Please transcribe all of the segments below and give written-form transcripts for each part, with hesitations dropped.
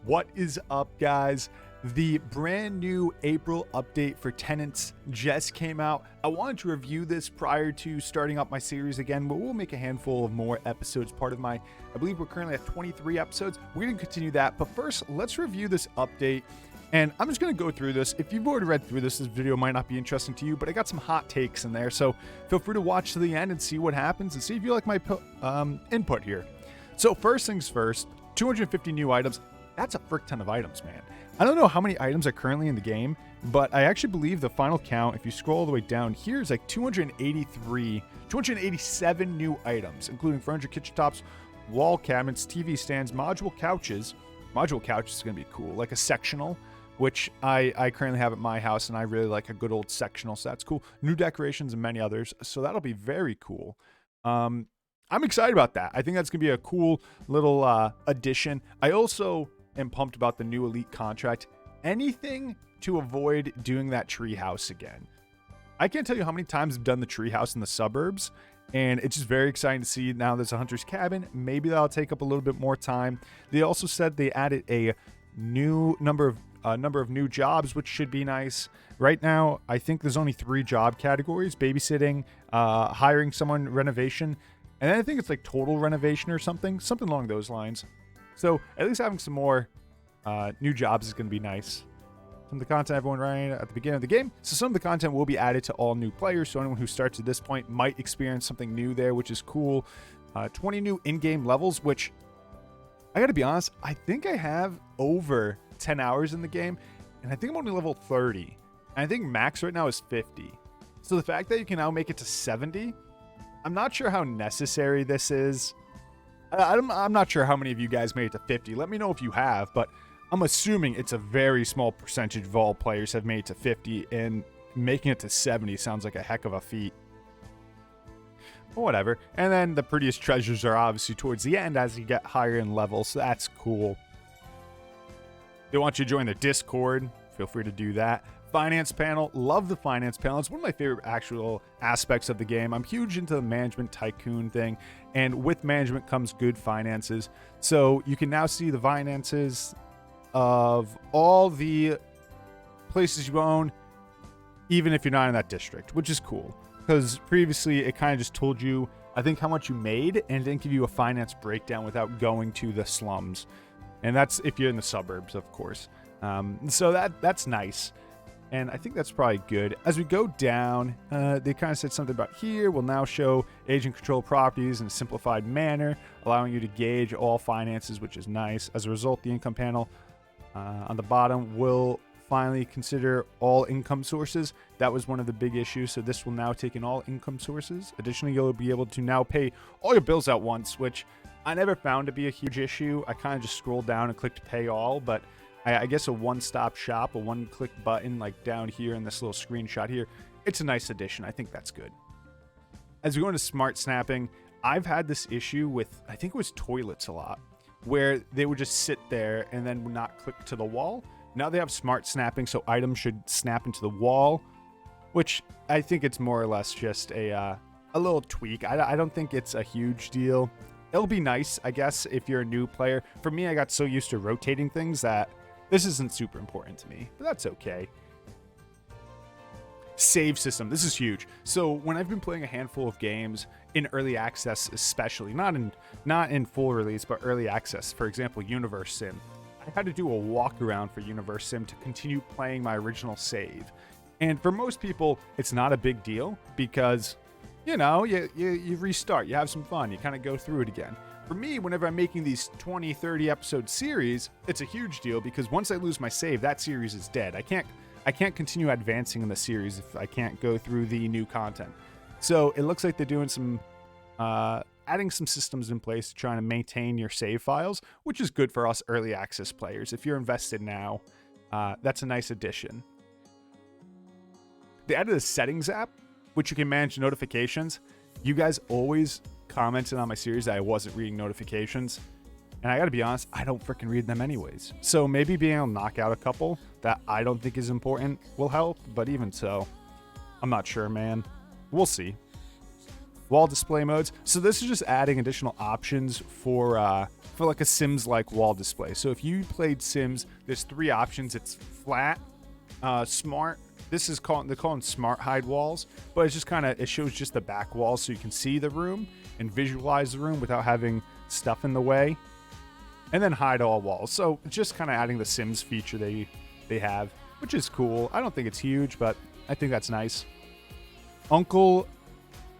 What is up, guys? The brand new April update for Tenants just came out. I wanted to review this prior to starting up my series again, but we'll make a handful of more episodes. Part of my, I believe we're currently at 23 episodes. We're going to continue that, but first, let's review this update. And I'm just going to go through this. If you've already read through this video might not be interesting to you, but I got some hot takes in there. So feel free to watch to the end and see what happens and see if you like my input here. So first things first, 250 new items. That's a frick ton of items, man. I don't know how many items are currently in the game, but I actually believe the final count, if you scroll all the way down here, is like 287 new items, including furniture, kitchen tops, wall cabinets, TV stands, modular couches. Modular couch is going to be cool, like a sectional, which I currently have at my house, and I really like a good old sectional, so that's cool. New decorations and many others, so that'll be very cool. I'm excited about that. I think that's going to be a cool little addition. I also am pumped about the new elite contract. Anything to avoid doing that treehouse again. I can't tell you how many times I've done the treehouse in the suburbs, and it's just very exciting to see now there's a hunter's cabin. Maybe that'll take up a little bit more time. They also said they added a new number of new jobs, which should be nice. Right now, I think there's only 3 job categories: babysitting, hiring someone, renovation, and then I think it's like total renovation or something along those lines. So at least having some more new jobs is going to be nice. Some of the content everyone ran at the beginning of the game. So some of the content will be added to all new players. So anyone who starts at this point might experience something new there, which is cool. 20 new in-game levels, which I got to be honest, I think I have over 10 hours in the game, and I think I'm only level 30. And I think max right now is 50. So the fact that you can now make it to 70, I'm not sure how necessary this is. I'm not sure how many of you guys made it to 50. Let me know if you have, but I'm assuming it's a very small percentage of all players have made it to 50, and making it to 70 sounds like a heck of a feat. But whatever. And then the prettiest treasures are obviously towards the end as you get higher in level, so that's cool. They want you to join their Discord. Feel free to do that. Finance panel. Love the finance panel. It's one of my favorite actual aspects of the game. I'm huge into the management tycoon thing, and with management comes good finances. So you can now see the finances of all the places you own, even if you're not in that district, which is cool. Because previously it kind of just told you, I think, how much you made, and didn't give you a finance breakdown without going to the slums. And that's if you're in the suburbs, of course. So that's nice. And I think that's probably good. As we go down, they kind of said something about here. We'll now show agent control properties in a simplified manner, allowing you to gauge all finances, which is nice. As a result, the income panel on the bottom will finally consider all income sources. That was one of the big issues. So this will now take in all income sources. Additionally, you'll be able to now pay all your bills at once, which I never found to be a huge issue. I kind of just scrolled down and clicked pay all, but I guess a one-stop shop, a one-click button like down here in this little screenshot here, it's a nice addition. I think that's good. As we go into smart snapping, I've had this issue with, I think it was toilets a lot, where they would just sit there and then would not click to the wall. Now they have smart snapping, so items should snap into the wall, which I think it's more or less just a little tweak. I don't think it's a huge deal. It'll be nice, I guess, if you're a new player. For me, I got so used to rotating things that this isn't super important to me, but that's okay. Save system. This is huge. So when I've been playing a handful of games in early access, especially not in full release, but early access, for example, Universe Sim, I had to do a walk around for Universe Sim to continue playing my original save. And for most people, it's not a big deal because, you know, you restart, you have some fun, you kind of go through it again. For me, whenever I'm making these 20, 30 episode series, it's a huge deal because once I lose my save, that series is dead. I can't continue advancing in the series if I can't go through the new content. So it looks like they're doing some, adding some systems in place, trying to maintain your save files, which is good for us early access players. If you're invested now, that's a nice addition. They added a settings app, which you can manage notifications. You guys always commented on my series that I wasn't reading notifications, and I gotta be honest, I don't freaking read them anyways. So maybe being able to knock out a couple that I don't think is important will help, but even so, I'm not sure, man. We'll see. wall display modes. So this is just adding additional options for like a Sims-like wall display. So if you played Sims, there's 3 options. It's flat, smart. This is they're calling smart hide walls, but it's just it shows just the back wall so you can see the room and visualize the room without having stuff in the way. And then hide all walls. So just kind of adding the Sims feature they have, which is cool. I don't think it's huge, but I think that's nice. Uncle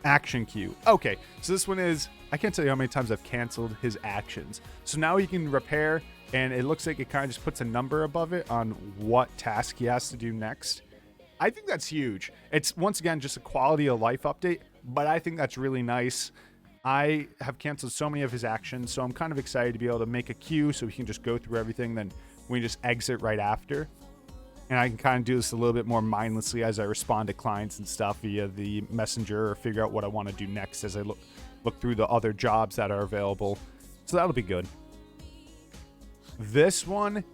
action queue. Okay, so this one is, I can't tell you how many times I've canceled his actions. So now he can repair, and it looks like it kind of just puts a number above it on what task he has to do next. I think that's huge. It's, once again, just a quality of life update, but I think that's really nice. I have canceled so many of his actions, so I'm kind of excited to be able to make a queue so we can just go through everything, then we just exit right after. And I can kind of do this a little bit more mindlessly as I respond to clients and stuff via the messenger, or figure out what I want to do next as I look through the other jobs that are available. So that'll be good. This one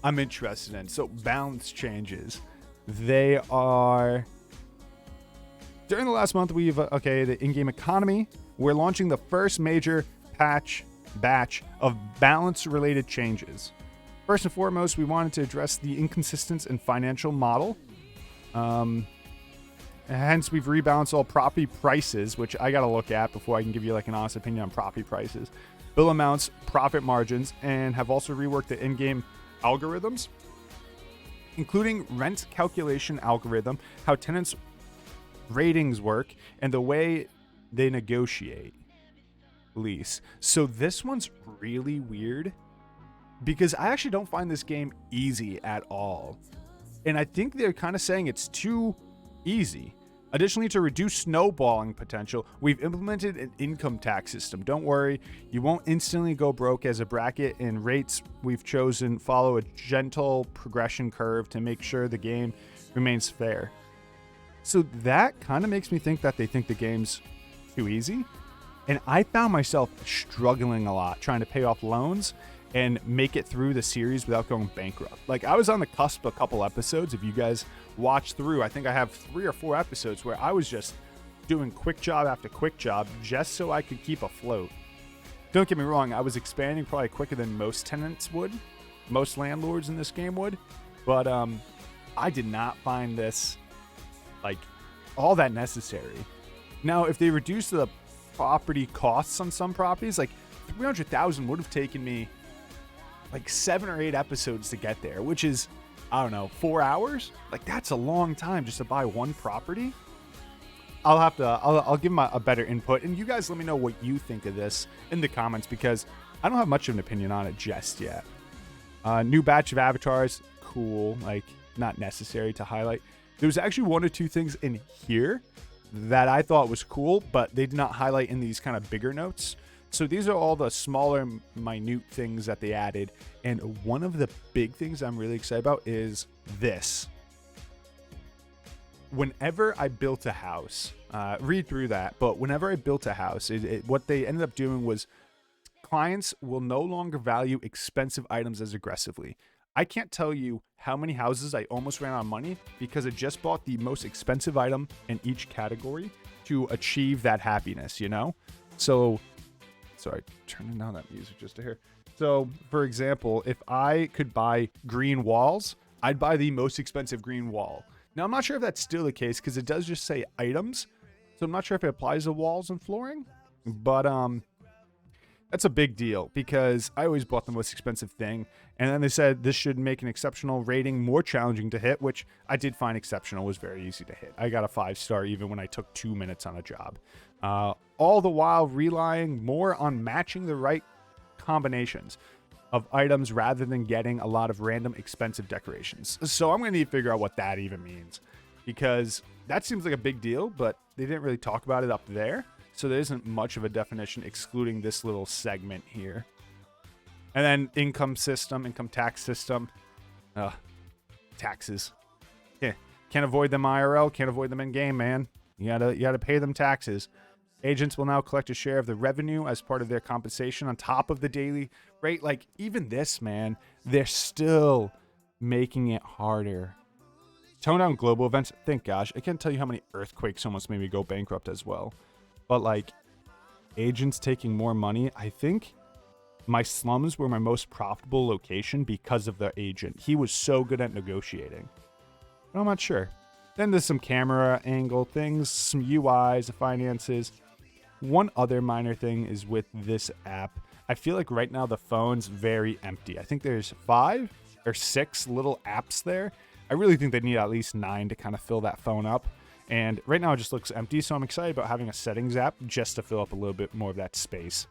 I'm interested in. So balance changes. They are... During the last month, we've... the in-game economy. We're launching the first major batch of balance-related changes. First and foremost, we wanted to address the inconsistency in financial model. Hence, we've rebalanced all property prices, which I got to look at before I can give you like an honest opinion on property prices, bill amounts, profit margins, and have also reworked the in-game algorithms, including rent calculation algorithm, how tenants' ratings work, and the way they negotiate lease. So this one's really weird, because I actually don't find this game easy at all. And I think they're kind of saying it's too easy. Additionally, to reduce snowballing potential, we've implemented an income tax system. Don't worry, you won't instantly go broke, as a bracket and rates we've chosen follow a gentle progression curve to make sure the game remains fair. So that kind of makes me think that they think the game's too easy. And I found myself struggling a lot trying to pay off loans and make it through the series without going bankrupt. Like, I was on the cusp of a couple episodes. If you guys watch through, I think I have 3 or 4 episodes where I was just doing quick job after quick job just so I could keep afloat. Don't get me wrong, I was expanding probably quicker than most tenants would, most landlords in this game would, but I did not find this like all that necessary. Now, if they reduce the property costs on some properties, like 300,000 would have taken me like 7 or 8 episodes to get there, which is, I don't know, 4 hours. Like, that's a long time just to buy one property. I'll give them a better input, and you guys let me know what you think of this in the comments, because I don't have much of an opinion on it just yet. New batch of avatars, cool, like not necessary to highlight. There was actually 1 or 2 things in here that I thought was cool, but they did not highlight in these kind of bigger notes. So these are all the smaller, minute things that they added. And one of the big things I'm really excited about is this. Whenever I built a house, read through that, but whenever I built a house, what they ended up doing was clients will no longer value expensive items as aggressively. I can't tell you how many houses I almost ran out of money because I just bought the most expensive item in each category to achieve that happiness, you know? So... Sorry, turning down that music just to hear. So, for example, if I could buy green walls, I'd buy the most expensive green wall. Now, I'm not sure if that's still the case because it does just say items. So I'm not sure if it applies to walls and flooring. But that's a big deal because I always bought the most expensive thing. And then they said this should make an exceptional rating more challenging to hit, which I did find exceptional was very easy to hit. I got a 5-star even when I took 2 minutes on a job. All the while relying more on matching the right combinations of items rather than getting a lot of random expensive decorations. So I'm going to need to figure out what that even means, because that seems like a big deal, but they didn't really talk about it up there. So there isn't much of a definition excluding this little segment here. And then income tax system, taxes. Yeah, can't avoid them IRL, can't avoid them in game, man. You gotta pay them taxes. Agents will now collect a share of the revenue as part of their compensation on top of the daily rate. Like, even this, man, they're still making it harder. Tone down global events. Thank gosh. I can't tell you how many earthquakes almost made me go bankrupt as well. but like agents taking more money, I think my slums were my most profitable location because of the agent. He was so good at negotiating. But I'm not sure. Then there's some camera angle things, some UIs, the finances. One other minor thing is with this app. I feel like right now the phone's very empty. I think there's 5 or 6 little apps there. I really think they need at least 9 to kind of fill that phone up. And right now it just looks empty, so I'm excited about having a settings app just to fill up a little bit more of that space.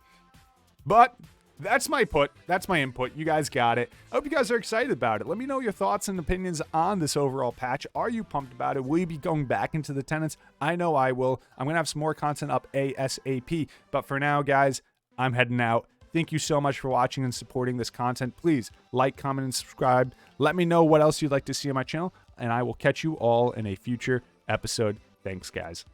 But that's my input. You guys got it. I hope you guys are excited about it. Let me know your thoughts and opinions on this overall patch. Are you pumped about it? Will you be going back into the tenants? I know I will. I'm going to have some more content up ASAP. But for now, guys, I'm heading out. Thank you so much for watching and supporting this content. Please like, comment, and subscribe. Let me know what else you'd like to see on my channel, and I will catch you all in a future episode. Thanks, guys.